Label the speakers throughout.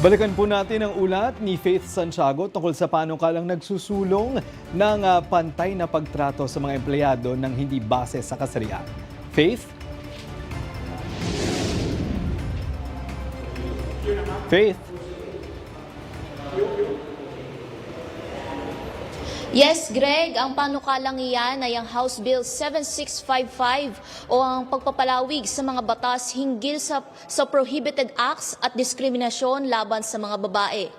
Speaker 1: Balikan po natin ang ulat ni Faith Santiago tungkol sa panukalang nagsusulong ng pantay na pagtrato sa mga empleyado ng hindi base sa kasarian. Faith? Faith?
Speaker 2: Yes, Greg, ang panukalang iyan ay ang House Bill 7655 o ang pagpapalawig sa mga batas hinggil sa prohibited acts at diskriminasyon laban sa mga babae.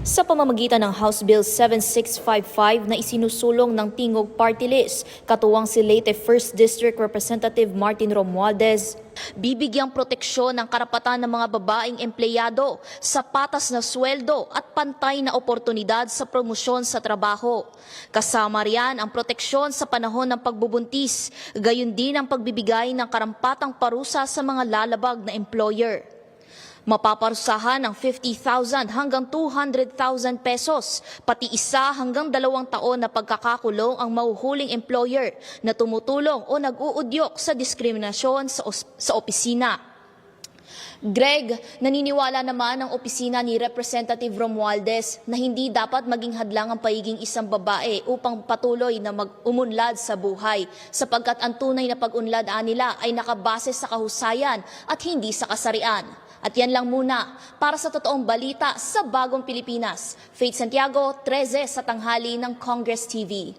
Speaker 2: Sa pamamagitan ng House Bill 7655 na isinusulong ng Tingog Party List, katuwang si Leyte 1st District Representative Martin Romualdez, bibigyang proteksyon ng karapatan ng mga babaeng empleyado sa patas na sweldo at pantay na oportunidad sa promosyon sa trabaho. Kasama riyan ang proteksyon sa panahon ng pagbubuntis, gayon din ang pagbibigay ng karampatang parusa sa mga lalabag na employer. Mapaparusahan ng 50,000 hanggang 200,000 pesos, pati 1 hanggang 2 taon na pagkakakulong ang mahuhuling employer na tumutulong o nag-uudyok sa diskriminasyon sa opisina. Greg, naniniwala naman ang opisina ni Representative Romualdez na hindi dapat maging hadlang ang pagiging isang babae upang patuloy na umunlad sa buhay, sapagkat ang tunay na pag-unlad nila ay nakabase sa kahusayan at hindi sa kasarian. At yan lang muna para sa totoong balita sa Bagong Pilipinas. Faith Santiago, 13 sa tanghali ng Congress TV.